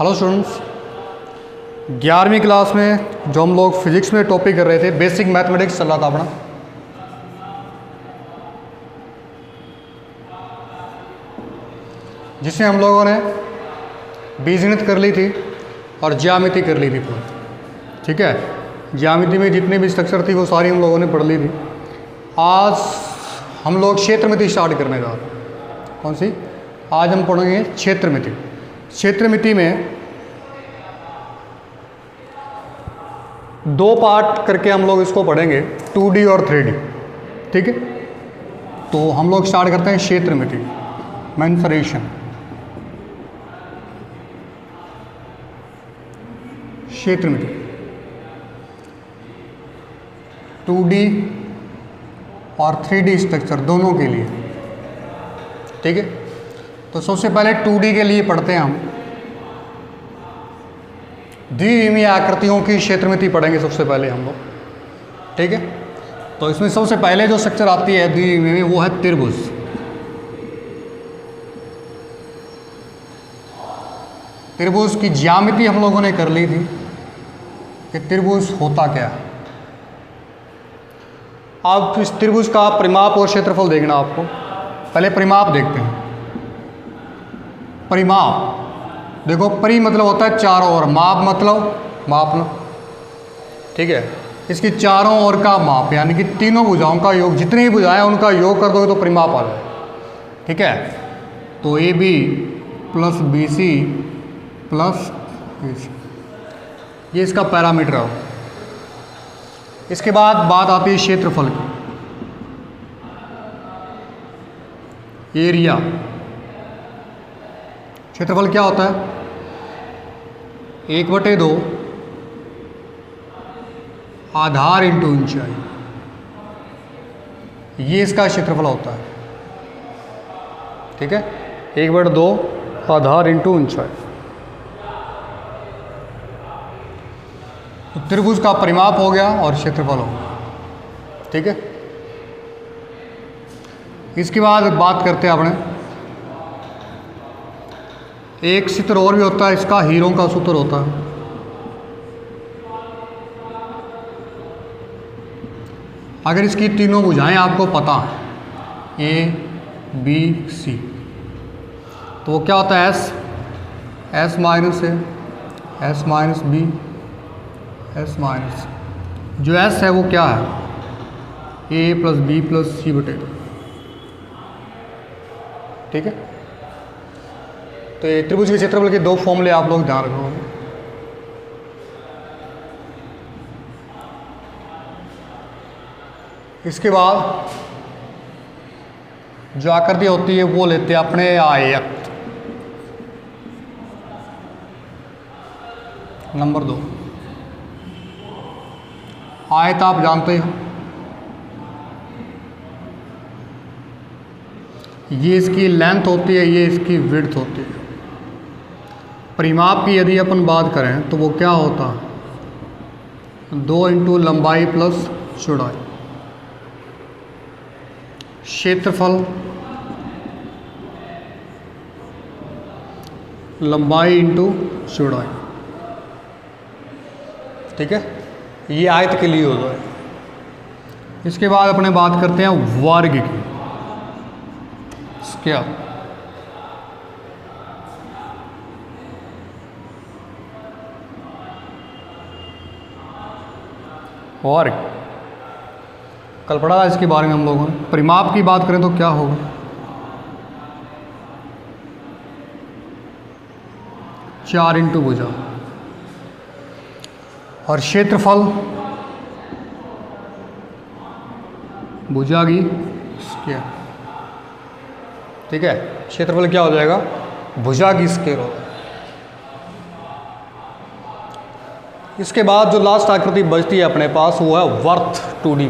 Hello students, 11वीं class में जो हम लोग फिजिक्स में टॉपिक कर रहे थे, बेसिक मैथमेटिक्स चल रहा था अपना। जिसमें हम लोगों ने बीजगणित कर ली थी और ज्यामिति कर ली थी पूरी। ठीक है, ज्यामिति में जितनी भी स्ट्रक्चर थी वो सारी हम लोगों ने पढ़ ली थी। आज हम लोग क्षेत्रमिति स्टार्ट करने जा रहे हैं। कौन सी? आज हम पढ़ेंगे क्षेत्रमिति। क्षेत्रमिति में दो पार्ट करके हम लोग इसको पढ़ेंगे, 2D और 3D। ठीक है, तो हम लोग स्टार्ट करते हैं क्षेत्रमिति, मेंसुरेशन। क्षेत्रमिति 2D और 3D स्ट्रक्चर दोनों के लिए। ठीक है, तो सबसे पहले 2D के लिए पढ़ते हैं हम। द्विविमीय आकृतियों की क्षेत्रमिति पढ़ेंगे सबसे पहले हम लोग। ठीक है, तो इसमें सबसे पहले जो स्ट्रक्चर आती है द्विविमीय में वो है त्रिभुज। त्रिभुज की ज्यामिति हम लोगों ने कर ली थी कि त्रिभुज होता क्या है। अब इस त्रिभुज का परिमाप और क्षेत्रफल देखना आपको। पहले परिमाप देखते हैं। परिमाप देखो, परि मतलब होता है चारों ओर, माप मतलब मापना। ठीक है, इसकी चारों ओर का माप यानी कि तीनों भुजाओं का योग, जितनी भी भुजाएं उनका योग कर दोगे तो परिमाप आ जाए। ठीक है, तो AB plus BC plus AC, ये इसका पैरामीटर है। इसके बाद बात आती है क्षेत्रफल की। एरिया, क्षेत्रफल क्या होता है? 1/2 आधार इंटू ऊंचाई, ये इसका क्षेत्रफल होता है। ठीक है, 1/2 आधार इंटू ऊंचाई। तो त्रिभुज का परिमाप हो गया और क्षेत्रफल हो गया। ठीक है, इसके बाद बात करते हैं अपने एक सूत्र और भी होता है, इसका हीरों का सूत्र होता है। अगर इसकी तीनों भुजाएं आपको पता है ABC, तो वो क्या होता है? S minus A, S minus B, S minus. जो S है वो क्या है? A plus B plus C/2। ठीक है, तो ये त्रिभुज के क्षेत्रफल के दो फॉर्मूले आप लोग ध्यान रखोगे। इसके बाद जो आकृति होती है वो लेते हैं अपने आयत। नंबर 2, आयत आप जानते हो, ये इसकी लेंथ होती है, ये इसकी विड्थ होती है। परिमाप की यदि अपन बात करें तो वो क्या होता है? 2 इंटू लंबाई प्लस चौड़ाई। क्षेत्रफल लंबाई इंटू चौड़ाई। ठीक है, ये आयत के लिए होता है। इसके बाद अपने बात करते हैं वर्ग की। क्या? वर्ग कल पढ़ा था इसके बारे में हम लोगों ने। परिमाप की बात करें तो क्या होगा? चार इंटू भुजा। और क्षेत्रफल भुजा की स्क्वायर। ठीक है, क्षेत्रफल क्या हो जाएगा? भुजा की स्क्वायर होगा। इसके बाद जो लास्ट आकृति बचती है अपने पास वो है वर्त 2D।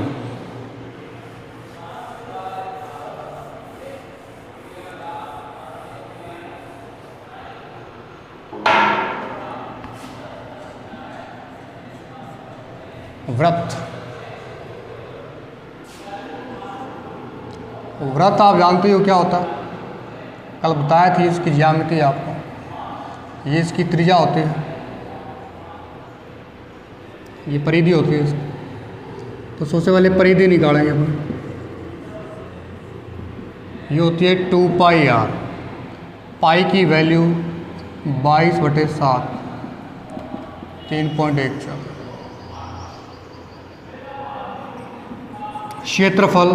वृत्त, वृत्त आप जानते हो क्या होता है? कल बताया थी इसकी ज्यामिति आपको। ये इसकी त्रिज्या होती है, ये परिधि होती है इसकी। तो सबसे पहले परिधि निकालेंगे अपन। ये होती है 2πr, पाई की वैल्यू 22/7, 3.14। क्षेत्रफल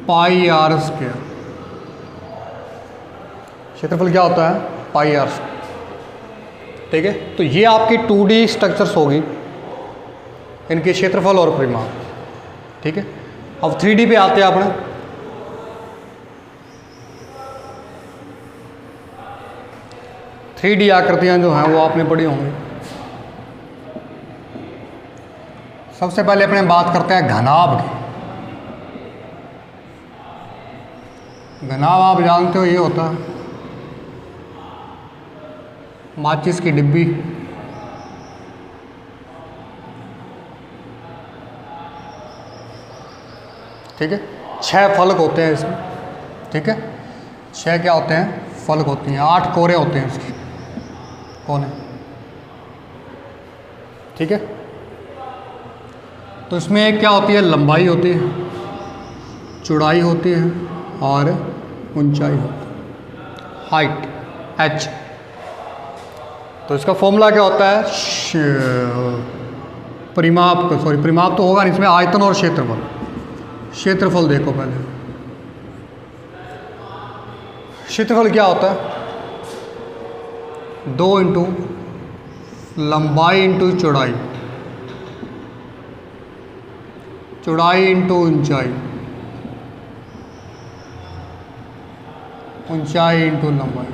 πr²। क्षेत्रफल क्या होता है? πr²। ठीक है, तो ये आपकी 2D स्ट्रक्चर्स होगी, इनके क्षेत्रफल और परिमाप। ठीक है, अब 3D पे आते हैं अपने। थ्री डी आकृतियाँ जो हैं वो आपने पढ़ी होंगी। सबसे पहले अपने बात करते हैं घनाभ की। घनाभ आप जानते हो, ये होता है माचिस की डिब्बी। ठीक है, 6 फलक होते हैं इसमें। ठीक है, 6 क्या होते हैं? फलक होती हैं। 8 कोरे होते हैं इसकी, कोने। ठीक है, तो इसमें क्या होती है? लंबाई होती है, चौड़ाई होती है और ऊंचाई होती है, हाइट, h। तो इसका फॉर्मूला क्या होता है? परिमाप, सॉरी परिमाप तो होगा नहीं इसमें, आयतन और क्षेत्रफल। क्षेत्रफल देखो पहले, क्षेत्रफल क्या होता है? 2 इंटू लंबाई इंटू चौड़ाई, चौड़ाई इंटू ऊंचाई, ऊंचाई इंटू लंबाई।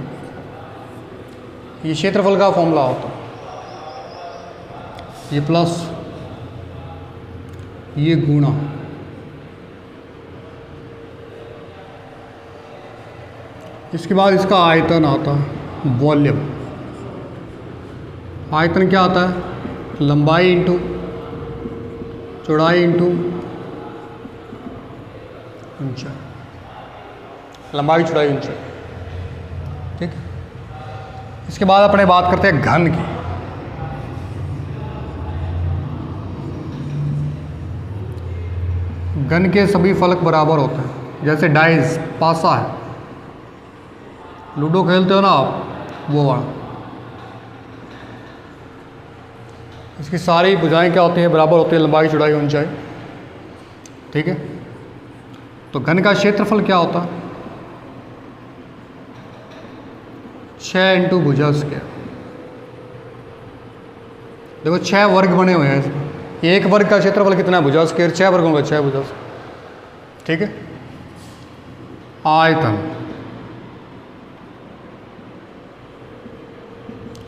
ये क्षेत्रफल का फॉर्मूला होता है। ये प्लस, ये गुणा, इसके बाद इसका आयतन आता है, वॉल्यूम। आयतन क्या आता है? लंबाई इंटू चौड़ाई इंटू ऊंचाई, लंबाई चौड़ाई ऊंचाई। ठीक, इसके बाद अपने बात करते हैं घन की। घन के सभी फलक बराबर होते हैं, जैसे डाइस, पासा है, लूडो खेलते हो ना आप, वो वाला। इसकी सारी भुजाएं क्या होती हैं? बराबर होती है, लंबाई चौड़ाई ऊंचाई। ठीक है, तो घन का क्षेत्रफल क्या होता है? 6 इंटू भुजा स्क्वायर। देखो 6 वर्ग बने हुए हैं इसमें। एक वर्ग का क्षेत्रफल कितना है? भुजा स्क्वायर। 6 वर्गों का 6 भुजा स्क्वायर। ठीक है, आयतन,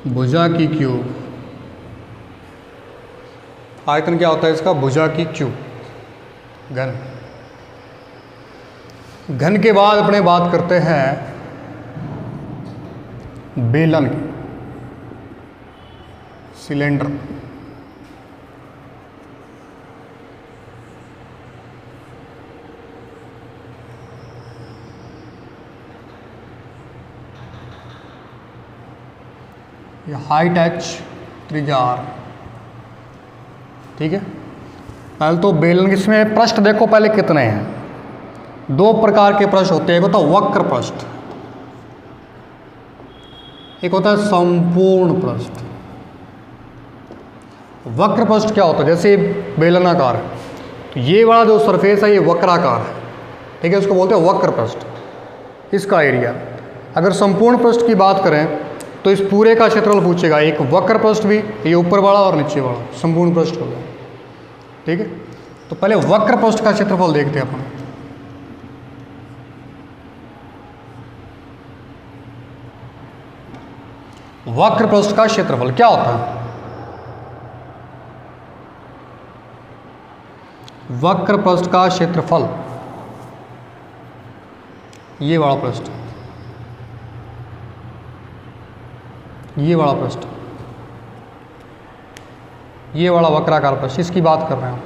भुजा की क्यूब। आयतन क्या होता है इसका? भुजा की क्यूब। घन। घन के बाद अपने बात करते हैं बेलन की, सिलेंडर। ये हाइट h, त्रिज्या r। ठीक है, पहले तो बेलन, इसमें पृष्ठ देखो पहले कितने हैं। 2 प्रकार के पृष्ठ होते हैं, एक होता है वक्र पृष्ठ, एक होता है संपूर्ण पृष्ठ। वक्र पृष्ठ क्या होता है? जैसे बेलनाकार है, तो ये वाला जो सरफेस है ये वक्राकार है। ठीक है, उसको बोलते हैं वक्र पृष्ठ, इसका एरिया। अगर संपूर्ण पृष्ठ की बात करें तो इस पूरे का क्षेत्रफल पूछेगा, एक वक्र पृष्ठ भी, ये ऊपर वाला और नीचे वाला, संपूर्ण पृष्ठ होगा। ठीक है, तो पहले वक्र पृष्ठ का क्षेत्रफल देखते हैं अपन। वक्र पृष्ठ का क्षेत्रफल क्या होता है? वक्र पृष्ठ का क्षेत्रफल, ये वाला पृष्ठ, ये वाला पृष्ठ, ये वाला वक्राकार पृष्ठ, इसकी बात कर रहे हैं हम।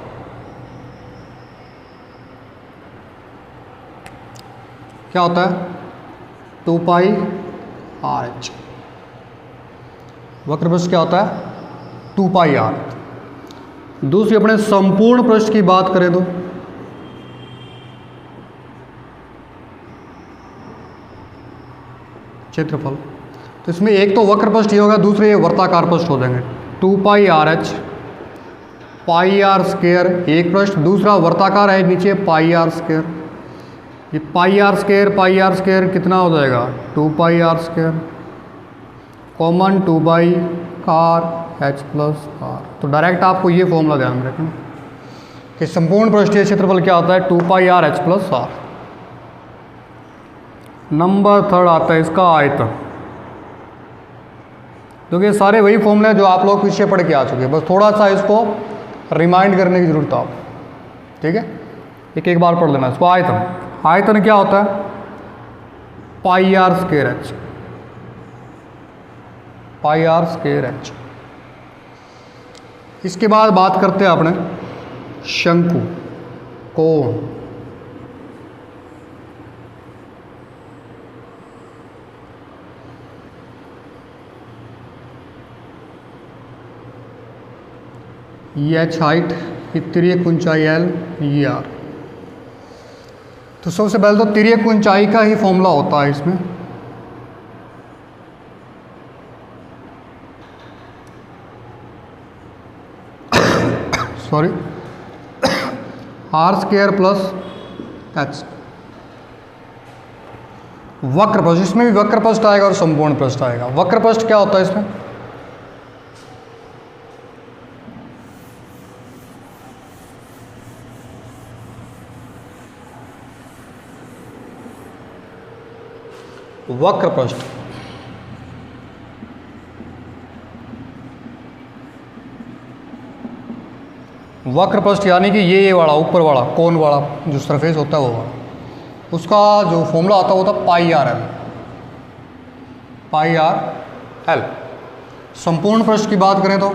क्या होता है? 2 पाई आर एच। वक्र पृष्ठ क्या होता है? 2 पाई आर। दूसरी अपने संपूर्ण पृष्ठ की बात करें तो क्षेत्रफल, तो इसमें एक तो वक्र पृष्ठ ये होगा, दूसरे ये वर्ताकार पृष्ठ हो जाएंगे। 2 pi R H, pi R square एक पृष्ठ, दूसरा वर्ताकार है नीचे पाई आर स्क्वायर। ये पाई आर स्क्वायर कितना हो जाएगा? 2 pi R square common 2 by R H plus R. तो डायरेक्ट आपको ये फॉर्मूला ध्यान में रखना कि संपूर्ण पृष्ठीय क्षेत्रफल क्या होता है? 2 pi R H plus R. Number 3 आता है इसका आयतन। क्योंकि ये सारे वही फॉर्मूले जो आप लोग पीछे पढ़ के आ चुके हैं, बस थोड़ा सा इसको रिमाइंड करने की जरूरत है आप। ठीक है, एक बार पढ़ लेना इसको। आयतन क्या होता है? Pi R square H, pi R square H. इसके बाद बात करते हैं अपने शंकु, कोण। ये एच हाइट, ये तिर्यक ऊंचाई एल, ये आर। तो सबसे पहले तो तिर्यक ऊंचाई का ही फॉर्मूला होता है इसमें। Sorry, R square plus H. वक्र पृष्ठ, इसमें भी वक्र पृष्ठ आएगा और संपूर्ण पृष्ठ आएगा। वक्र पृष्ठ क्या होता है इसमें? वक्र पृष्ठ वक्र पृष्ठ यानी कि ये वाला ऊपर वाला कोन वाला जो सरफेस होता है वो वाला, उसका जो फॉर्मूला होता है वो होता है पाई आर एल, पाई आर एल। संपूर्ण पृष्ठ की बात करें तो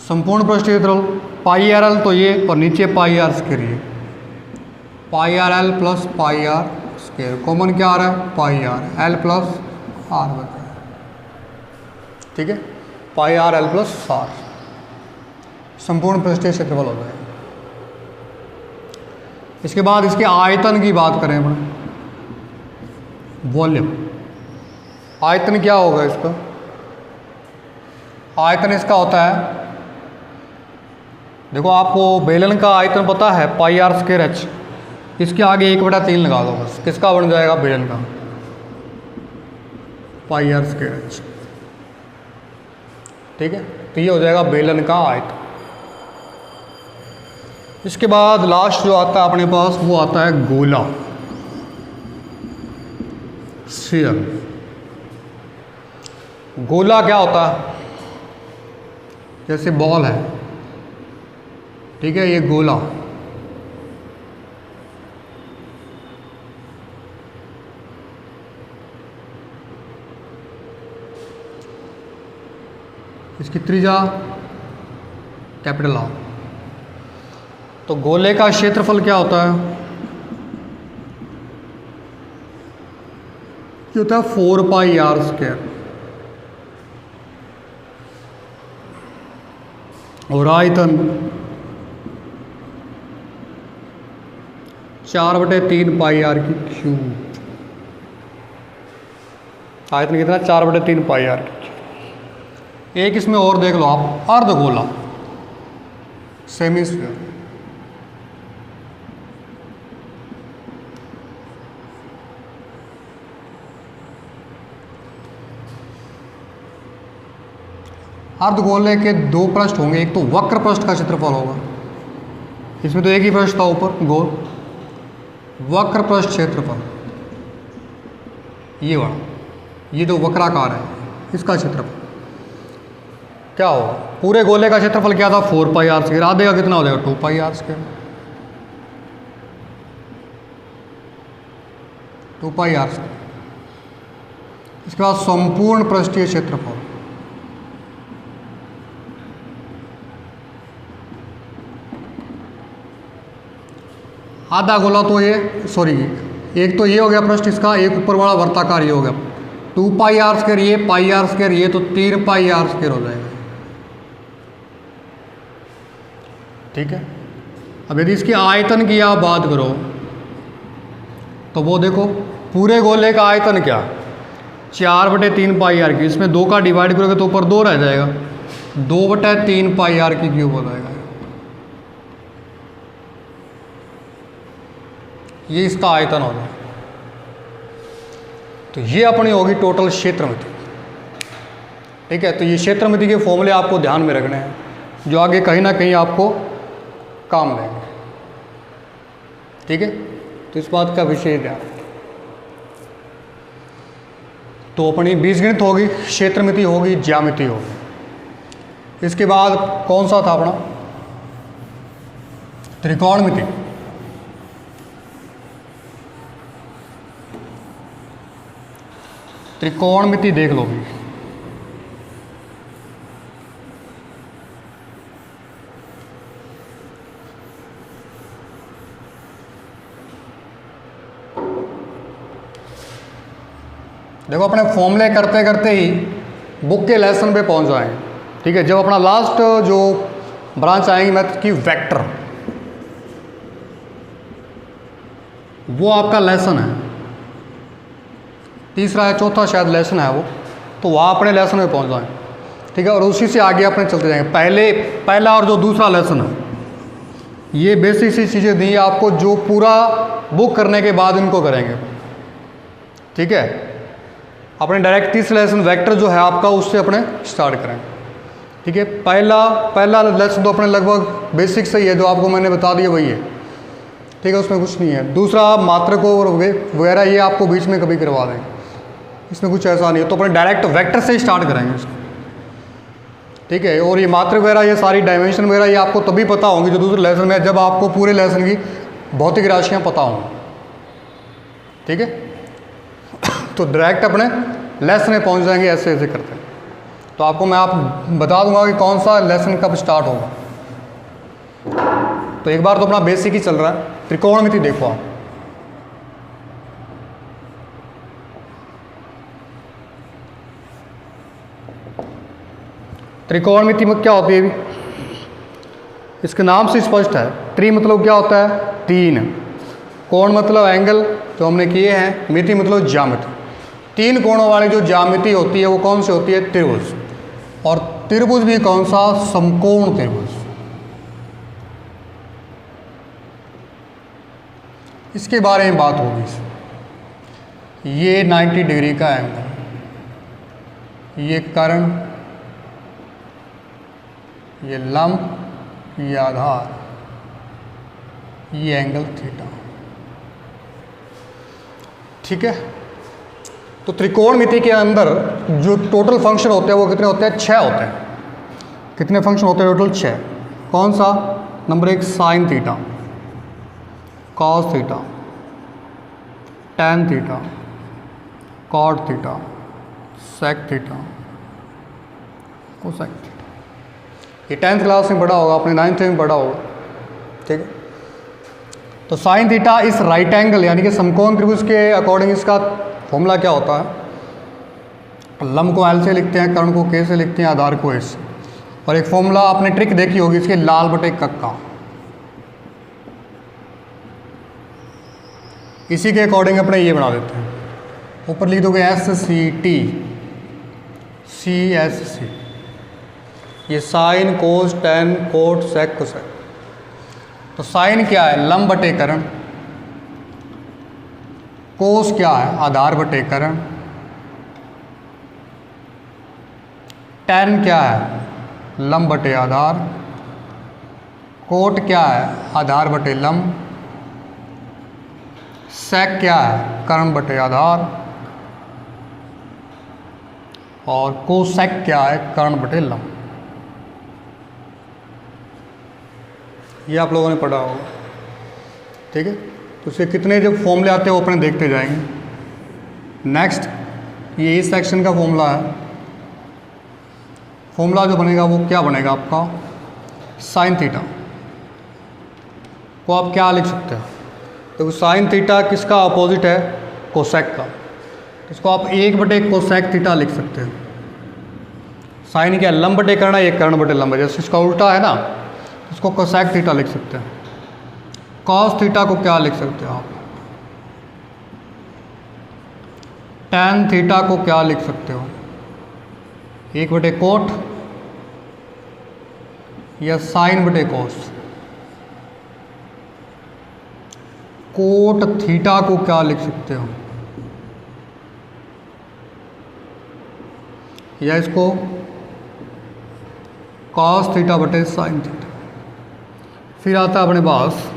संपूर्ण पृष्ठ क्षेत्रफल पाई आर एल, तो ये और नीचे पाई आर स्क्वायर, ये pi R L plus pi R square. Common क्या आ रहा है? Pi R L plus R बचा। ठीक है, pi R L plus R संपूर्ण पृष्ठीय क्षेत्रफल हो जाएगा। इसके बाद इसके आयतन की बात करें अपन, वॉल्यूम। आयतन क्या होगा इसका? आयतन इसका होता है, देखो आपको बेलन का आयतन पता है पाई आर स्क्वायर एच, इसके आगे 1/3 लगा दो बस, किसका बन जाएगा? बेलन का, पाई आर स्क्वायर एच। ठीक है, तो ये हो जाएगा बेलन का आयतन। इसके बाद लास्ट जो आता है अपने पास वो आता है गोला, स्फीयर। गोला क्या होता है? जैसे बॉल है, ठीक है, ये गोला। इसकी त्रिज्या कैपिटल आर। तो गोले का क्षेत्रफल क्या होता है? ये होता है 4 पाई आर स्क्वायर। और आयतन 4/3 पाई आर की क्यूब। आयतन कितना? 4/3 पाई आर की। एक इसमें और देख लो आप, अर्धगोला, सेमीस्फीयर। अर्धगोले के 2 पृष्ठ होंगे, एक तो वक्र पृष्ठ का क्षेत्रफल होगा, इसमें तो एक ही पृष्ठ था ऊपर गोल। वक्र पृष्ठ क्षेत्रफल ये वाला, ये जो वक्राकार है इसका क्षेत्रफल क्या होगा? पूरे गोले का क्षेत्रफल क्या था? 4 पाई आर स्क्वायर। आधे का कितना हो जाएगा? 2 pi R square, 2 pi R square. इसके बाद संपूर्ण पृष्ठीय क्षेत्रफल, आधा गोला तो ये, सॉरी एक तो ये हो गया पृष्ठ इसका, एक ऊपर वाला वर्ताकार ये हो गया 2 पाई आर स्क्वायर, ये पाई आर स्क्वायर, ये तो 3 पाई आर स्क्वायर हो जाएगा। ठीक है। अब यदि इसके आयतन की आप बात करो तो वो देखो पूरे गोले का आयतन क्या, 4/3 पाई आर की, इसमें 2 का डिवाइड करोगे तो ऊपर 2 रह जाएगा, 2/3 पाई आर की क्यूब हो जाएगा। ये इसका आयतन होगा। तो ये अपनी होगी टोटल क्षेत्रमिति। ठीक है। तो ये क्षेत्रमिति के फॉर्मूले आपको ध्यान में रखने हैं, जो आगे कहीं ना कहीं आपको काम देंगे। ठीक है। तो इस बात का विशेष ध्यान। तो अपनी बीजगणित होगी, क्षेत्रमिति होगी, ज्यामिति होगी। इसके बाद कौन सा था अपना, त्रिकोणमिति। त्रिकोणमिति देख लो भी। देखो अपने फॉर्मूले करते करते ही बुक के लेसन पे पहुंच जाएंगे। ठीक है। जब अपना लास्ट जो ब्रांच आएंगी मैथ की वेक्टर, वो आपका लेसन है, तीसरा है, चौथा शायद लेसन है वो, तो वहाँ अपने लेसन में पहुँच जाएँ। ठीक है। और उसी से आगे अपने चलते जाएंगे। पहला और जो दूसरा लेसन है, ये बेसिक सी चीज़ें दी आपको, जो पूरा बुक करने के बाद इनको करेंगे। ठीक है। अपने डायरेक्ट तीसरा लेसन वेक्टर जो है आपका, उससे अपने स्टार्ट करें। ठीक है। पहला लेसन तो अपने लगभग बेसिक से ही है, जो आपको मैंने बता दिया वही है। ठीक है। उसमें कुछ नहीं है। दूसरा मात्रक वगैरह ये आपको बीच में कभी करवा देंगे, इसमें कुछ ऐसा नहीं है। तो अपने डायरेक्ट वेक्टर से ही स्टार्ट करेंगे इसको। ठीक है। और ये मात्रक वगैरह, ये सारी डायमेंशन वगैरह, ये आपको तभी पता होंगी जो दूसरे लेसन में, जब आपको पूरे लेसन की भौतिक राशियाँ पता होंगी। ठीक है। तो डायरेक्ट अपने लेसन में पहुंच जाएंगे ऐसे ऐसे करते हैं। तो आपको मैं बता दूंगा कि कौन सा लेसन कब स्टार्ट होगा। तो एक बार तो अपना बेसिक ही चल रहा है। त्रिकोणमिति देखो आप। त्रिकोणमिति में क्या होती है अभी, इसके नाम से स्पष्ट है। त्रि मतलब क्या होता है, 3। कोण मतलब एंगल जो हमने किए हैं। मिति मतलब ज्यामिति। 3 कोणों वाली जो ज्यामिति होती है वो कौन सी होती है, त्रिभुज। और त्रिभुज भी कौन सा, समकोण त्रिभुज। इसके बारे में बात होगी। ये 90 डिग्री का एंगल, ये कर्ण, ये लंब, ये आधार, ये एंगल थीटा। ठीक है। तो त्रिकोणमिति के अंदर जो टोटल फंक्शन होते हैं वो कितने होते हैं, 6 होते हैं। कितने फंक्शन होते हैं टोटल, 6। कौन सा, number 1 sine theta, cos theta, tan theta, cot theta, sec theta, cosec theta. ये 10th क्लास में पढ़ा होगा, अपने 9th में पढ़ा होगा। ठीक है। तो साइन थीटा इस राइट एंगल यानी कि समकोण त्रिभुज के अकॉर्डिंग इसका फॉर्मूला क्या होता है, लंब को एल से लिखते हैं, कर्ण को के से लिखते हैं, आधार को एस से। और एक फॉर्मूला आपने ट्रिक देखी होगी इसके, लाल बटे कक्का। इसी के अकॉर्डिंग अपने ये बना देते हैं। ऊपर लिख दोगे S C T, C S C. ये sine, cos, tan, cot, sec, cosec. तो साइन क्या है, लंब बटे कर्ण। कोस क्या है, आधार बटे कर्ण। टैन क्या है, लंब बटे आधार। कोट क्या है, आधार बटे लंब। सेक क्या है, कर्ण बटे आधार। और कोसेक क्या है, कर्ण बटे लंब। ये आप लोगों ने पढ़ा होगा। ठीक है। तो इसके कितने जब फॉर्मूले आते हैं वो अपने देखते जाएंगे। नेक्स्ट, ये इस सेक्शन का फॉर्मूला है। फॉर्मूला जो बनेगा वो क्या बनेगा आपका, साइन थीटा को आप क्या लिख सकते हो, तो साइन थीटा किसका अपोजिट है? कोसेक का। इसको आप 1 कोसेक थीटा लिख सकते हो। साइन क्या लंब बटे कर्ण है, 1 कर्ण बटे लंब है। जैसे इसका उल्टा है ना, इसको कोसेक थीटा लिख सकते हैं। कॉस थीटा को क्या लिख सकते हो आप? टैन थीटा को क्या लिख सकते हो? 1 कोट या साइन बटे कोस। कोट थीटा को क्या लिख सकते हो? या इसको कॉस थीटा बटे साइन थीटा। फिर आता है अपने पास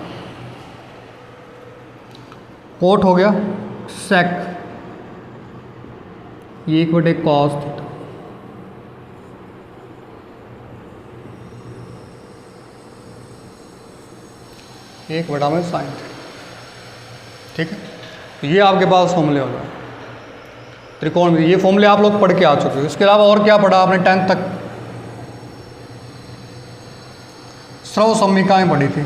कोट हो गया सेक, ये 1 कॉस थीटा। एक बटा में साइन थीटा। ठीक है, तो ये आपके पास फॉर्मूले हो गए त्रिकोण में। ये फॉर्मूले आप लोग पढ़ के आ चुके हो। इसके अलावा और क्या पढ़ा आपने 10th तक? स्रव समीकाएं पढ़ी थी।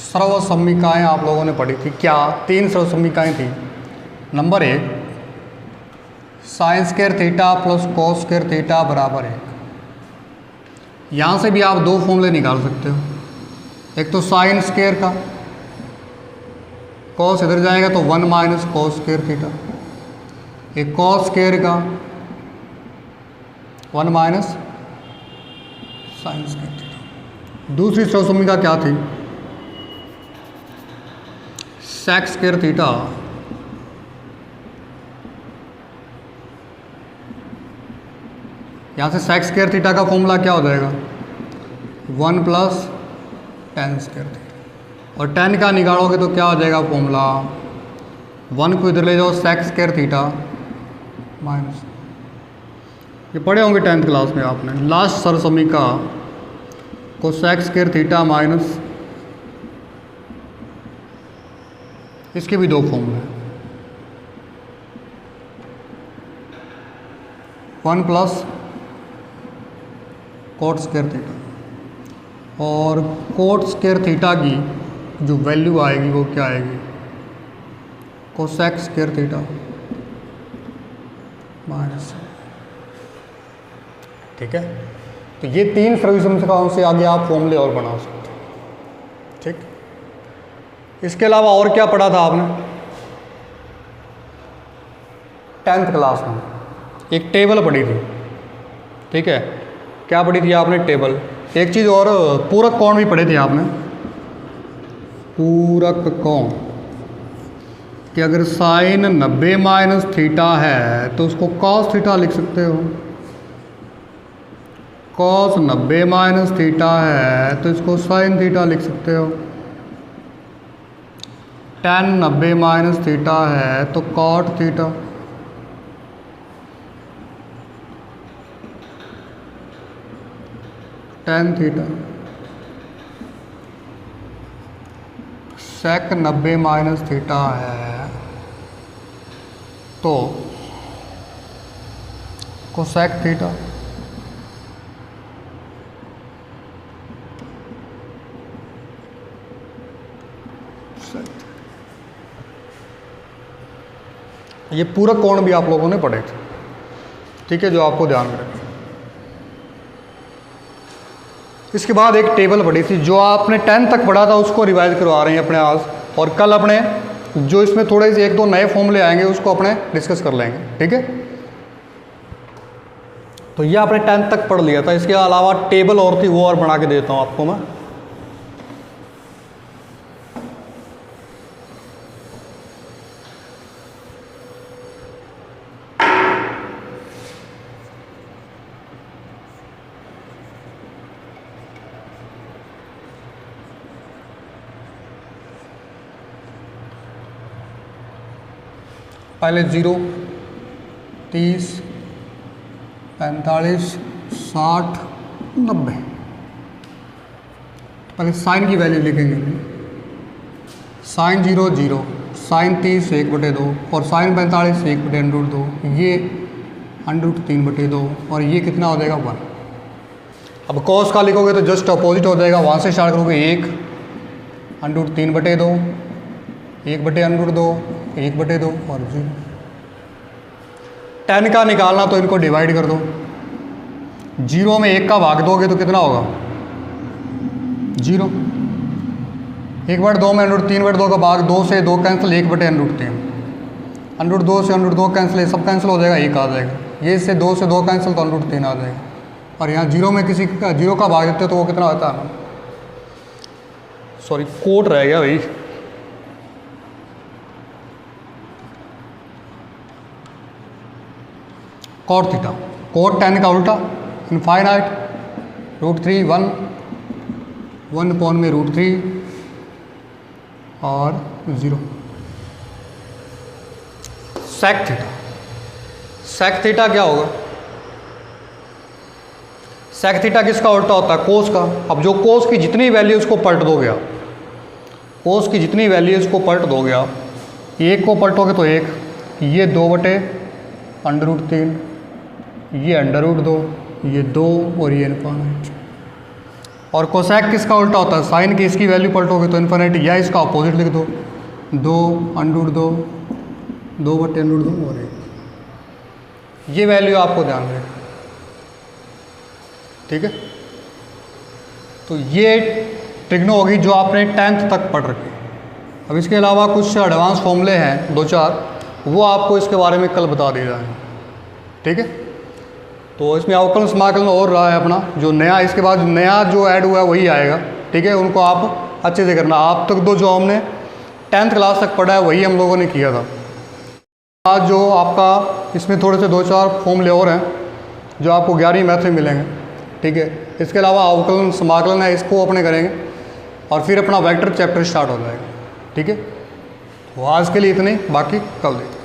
स्रव समीकाएं आप लोगों ने पढ़ी थी। क्या 3 स्रव समीकाएं थी? Number 1 sine square theta plus cos square theta बराबर 1। यहाँ से भी आप 2 फॉर्मूले निकाल सकते हो। एक तो साइन स्क्वायर का, कॉस इधर जाएगा तो 1 माइनस कॉस स्क्वायर थीटा। एक कॉस स्क्वायर का 1 माइनस साइन स्क्वायर थीटा। दूसरी स्रव समीका क्या थी? सेक स्क्वायर थीटा यहाँ से सेक स्क्वायर थीटा का फॉर्मूला क्या हो जाएगा? 1 प्लस टेन स्क्वायर थीटा। और 10 का निकालोगे तो क्या हो जाएगा फॉर्मूला? 1 को इधर ले जाओ, सेक स्क्वायर थीटा माइनस, ये पढ़े होंगे 10th क्लास में आपने। लास्ट सर्व समीका को सेक स्क्वायर थीटा माइनस, इसके भी 2 फॉर्मूले, 1 प्लस कोट स्क्वायर थीटा। और कोट स्क्वायर थीटा की जो वैल्यू आएगी वो क्या आएगी? Cosec square theta minus. ठीक है, तो ये 3 स्रव समीकाओं से आगे आप फॉर्मूले और बना सकते हैं। ठीक, इसके अलावा और क्या पढ़ा था आपने 10th क्लास में? एक टेबल पढ़ी थी। ठीक है, क्या पढ़ी थी आपने? टेबल। एक चीज़ और, पूरक कोण भी पढ़े थे आपने। पूरक कोण कि अगर साइन 90 माइनस थीटा है तो उसको कॉस थीटा लिख सकते हो। कॉस 90 माइनस थीटा है तो इसको साइन थीटा लिख सकते हो। tan 90 माइनस थीटा है तो cot theta. tan theta sec 90 minus theta है तो कोसेक थीटा। ये पूरक कोण भी आप लोगों ने पढ़े थे। ठीक है, जो आपको ध्यान में रखें। इसके बाद एक टेबल पढ़ी थी, जो आपने 10th तक पढ़ा था उसको रिवाइज करवा रहे हैं अपने आज। और कल अपने जो इसमें थोड़े से 1-2 नए फॉर्मूले आएंगे उसको अपने डिस्कस कर लेंगे। ठीक है, तो ये आपने 10th तक पढ़ लिया था। इसके अलावा टेबल और थी, वो और बना के देता हूँ आपको मैं। पहले 0, 30, 45, 60, 90। पहले साइन की वैल्यू लिखेंगे। साइन 0 0, साइन 30 1/2 और साइन 45 1/√2। ये √3/2 और ये कितना हो जाएगा 1। अब कॉस का लिखोगे तो जस्ट अपोजिट हो जाएगा, वहाँ से स्टार्ट करोगे 1 √3/2, 1/√2, 1/2 और 0। 10 का निकालना तो इनको डिवाइड कर दो, 0 में 1 का भाग दोगे तो कितना होगा 0। 1/2 में √3/2 का भाग 2 से 2 कैंसिल, 1/√3, √2 से √2 कैंसिल, सब कैंसिल हो जाएगा, 1 आ जाएगा। ये से 2 से 2 कैंसिल तो √3 आ जाएगा। और यहाँ 0 में किसी का 0 का भाग देते तो वो कितना होता है, सॉरी कोट रह गया भाई, cot थीटा, cot 10 का उल्टा इनफाइनाइट, √3 1 अपॉन में √3 और 0। सेक थीटा, सेक थीटा क्या होगा, सेक थीटा किसका उल्टा होता है, कोस का। अब जो कोस की जितनी वैल्यू उसको पलट दोगे आप, कोस की जितनी वैल्यू उसको पलट दोगे आप, 1 को पलटोगे तो 1, ये 2/√3, ये √2, ये 2 और ये इनफाइनाइट। और कोसेक किसका उल्टा होता है, साइन की इसकी वैल्यू पलटोगे तो इनफाइनाइट, या इसका अपोजिट लिख दो, 2 2/√2 और 1। ये वैल्यू आपको ध्यान रखना, ठीक है। तो ये ट्रिग्नो होगी जो आपने 10th तक पढ़ रखी। अब इसके अलावा कुछ एडवांस फॉर्मूले हैं 2-4, वो आपको इसके बारे में कल बता दिए जाएंगे, ठीक है। तो इसमें अवकलन समाकलन और रहा है अपना, जो नया इसके बाद नया जो ऐड हुआ है वही आएगा, ठीक है। उनको आप अच्छे से करना। आप तक दो जो हमने 10th क्लास तक पढ़ा है वही हम लोगों ने किया था। आज जो आपका इसमें थोड़े से 2-4 फॉर्मूले और हैं जो आपको 11वीं मैथ में मिलेंगे, ठीक है। इसके अलावा अवकलन समाकलन है, इसको अपने करेंगे और फिर अपना वेक्टर चैप्टर स्टार्ट हो जाएगा, ठीक है। तो आज के लिए इतने, बाकी कल देखें।